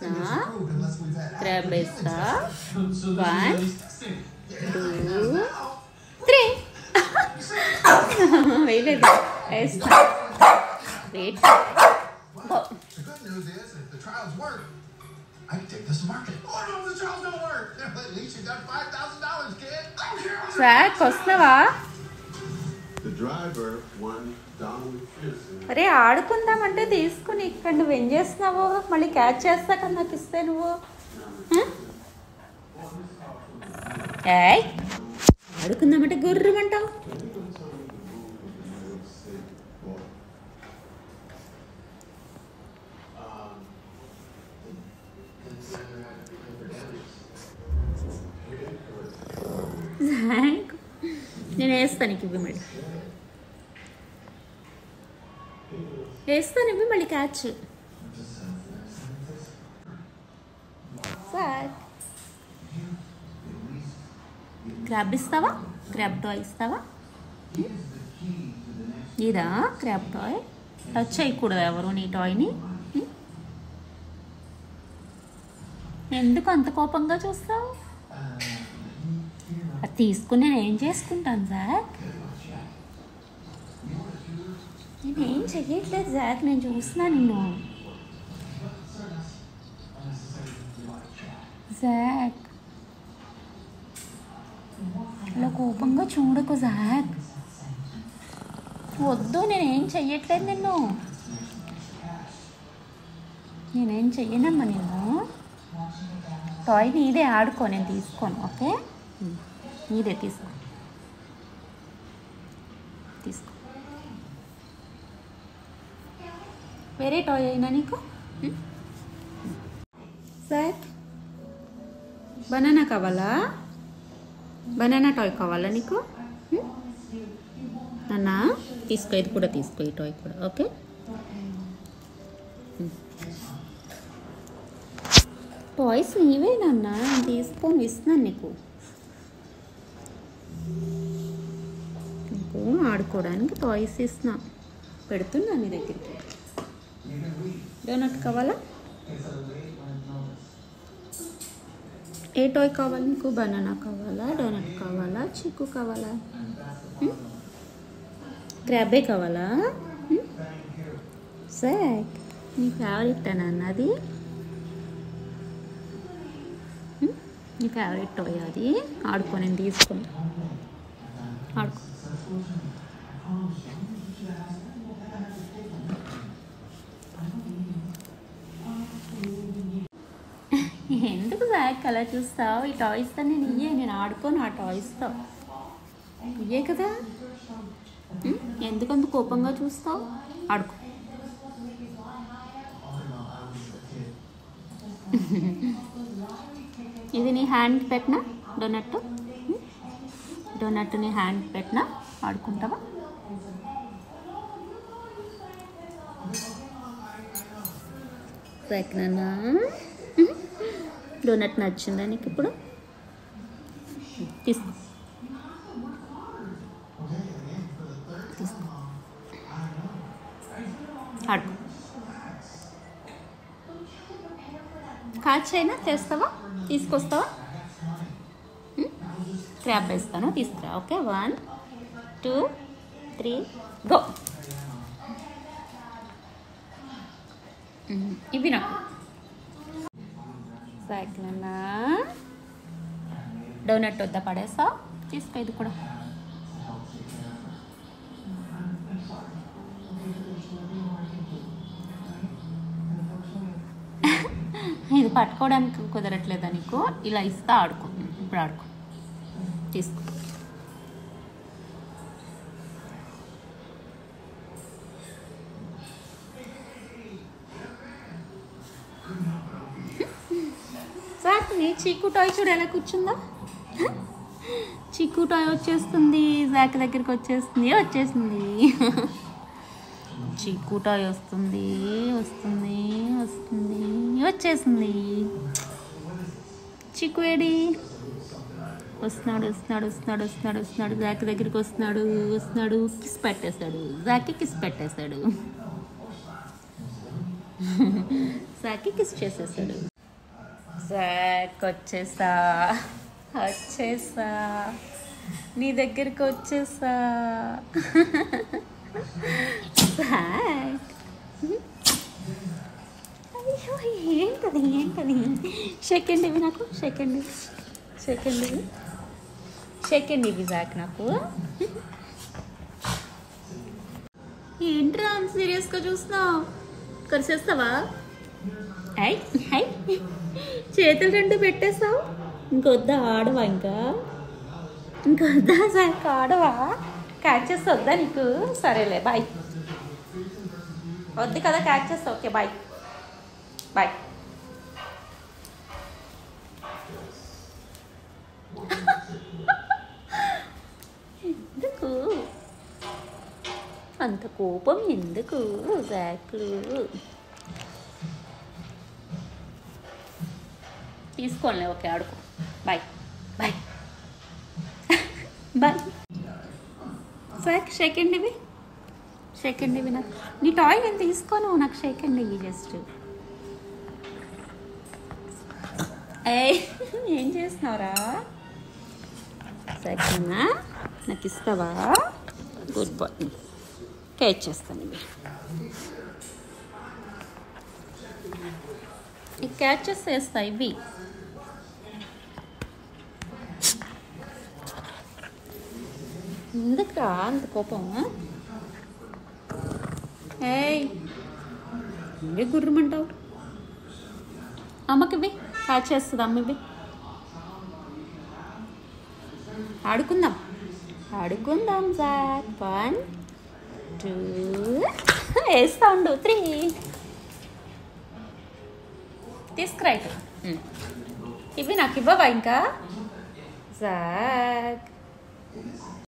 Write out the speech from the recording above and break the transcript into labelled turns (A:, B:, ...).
A: వేస్తా, క్రాబ్ వేస్తా. 1 2 3 వేయలేదు, వేస్తా. వెయిట్. సార్ వస్తావా? అరే ఆడుకుందామంటే తీసుకుని ఇక్కడ నువ్వు ఏం చేస్తున్నావు? మళ్ళీ క్యాచ్ చేస్తా కదా నాకు ఇస్తే నువ్వు. ఏయ్ ఆడుకుందామంటే గుర్రమంటావు. నేను వేస్తాను ఇవి మళ్ళీ, వేస్తాను ఇవి మళ్ళీ క్యాచ్. సార్ క్రాబ్ ఇస్తావా? క్రాబ్ టాయ్ ఇస్తావా? ఇదా క్రాబ్ టాయ్? టచ్ చేయకూడదు ఎవరు నీ టాయ్ని. ఎందుకు అంత కోపంగా చూస్తావు? అది తీసుకుని నేను ఏం చేసుకుంటాను జాక్? నేనేం చెయ్యట్లేదు జాక్, నేను చూస్తున్నా నిన్ను. జాక్ అలా కోపంగా చూడకు జాక్, వద్దు. నేనేం చెయ్యట్లేదు నిన్ను, నేనేం చెయ్యనమ్మా. నేను టాయ్ నీదే, ఆడుకో, నేను తీసుకోను. ఓకే నీదే, తీసుకో తీసుకో. వేరే టాయ్ అయినా నీకు? సార్ బనానా కావాలా? బనానా టాయ్ కావాలా నీకు? అన్నా తీసుకో, ఇది కూడా తీసుకో, ఈ టాయ్ కూడా. ఓకే టాయ్స్ నీవే నాన్న, తీసుకొని ఇస్తున్నాను నీకు. నీకు ఆడుకోవడానికి టాయ్స్ ఇస్తున్నా, పెడుతున్నా నీ దగ్గరికి. డోనట్ కావాలా? ఏ టాయ్ కావాలి నీకు? బనానా కావాలా? డోనట్ కావాలా? చిక్కు కావాలా? క్రాబే కావాలా? సాక్ నీ ఫేవరెట్ నాన్న అది, నీ ఫేవరెట్ టాయ్ అది. ఆడుకో, నేను తీసుకుని ఆడుకో. ఎందుకు జాక్ అలా చూస్తావు? ఈ టాయ్స్తో నేను నేను ఆడుకోను. ఆ టాయ్స్తో ఇయ్యే కదా, ఎందుకంత కోపంగా చూస్తావు? ఆడుకో. ఇది నీ హ్యాండ్ పెట్టినా డోనట్, డోనట్ నీ హ్యాండ్ పెట్టినా ఆడుకుంటావా? పెట్టినా డోనట్ నచ్చిందా నీకు? ఇప్పుడు తీసుకో, తీసుకో, ఆడుకో. కాచ్ అయినా చేస్తావా? తీసుకొస్తావా? క్రాబ్ వేస్తాను, తీసుకురా. Okay 1 2 3 go. ఇవి నాకు సాకినా డోనట్ వద్ద పడేస్తా, తీసుకో. ఇది కూడా ఇది పట్టుకోవడానికి కుదరట్లేదా నీకు? ఇలా ఇస్తా, ఆడుకో. ఇప్పుడు ఆడుకో, తీసుకో. సార్ నీ చీకు టాయ్ చూడు ఎలా కూర్చుందో. చీకు టాయ్ వచ్చేస్తుంది, జాక్ దగ్గరికి వచ్చేసింది. చీకు టాయ్ వచ్చేసింది. చీకు ఏడి? వస్తున్నాడు. జాక్ దగ్గరికి వస్తున్నాడు. కిస్ పెట్టేశాడు, జాక్కి కిస్ పెట్టేశాడు. జాక్కి కిస్ చేసేసాడు. జాక్ వచ్చేసా నీ దగ్గరికి వచ్చేసా జాక్. అయ్యో ఏంటది సెకండ్ ఇవి నాకు సెకండ్ ఇవి జాక్ నాకు. ఏంట్రా అంత సీరియస్గా చూస్తున్నావు? కలిసేస్తావా? హై చేతులు రెండు పెట్టేస్తావు. ఇంకొద్దా ఆడవా? ఇంకొద్దా జాక్ ఆడవా? క్యాచ్ చేస్తా వద్దా నీకు? సరేలే బాయ్. వద్దు కదా క్యాచ్ చేస్తా. Okay bye. ఎందుకు అంత కోపం? ఎందుకు జాక్లు? తీసుకోలే. ఓకే ఆడుకో. Bye Jack. సెకండ్ ఇవి నాకు. నీ టాయ్ నేను తీసుకోను. నాకు సెకండ్ ఇవి జస్ట్. ఏం చేస్తున్నావురా? సెకండ్ నాకు ఇస్తావా? Good bye. క్యాచ్ చేస్తాను. ఇవి క్యాచ్ చేస్తా. ఇవి ఎందుకురా అంత కోపం? ఇవే గుర్రమంటావు. అమ్మకి ఇవి క్యాచ్ చేస్తుంది. అమ్మ ఇవి ఆడుకుందాం జాక్. 1 2 వేస్తా ఉండు. 3 తీసుకురా. ఇవి నాకు ఇవ్వవా ఇంకా జాక్?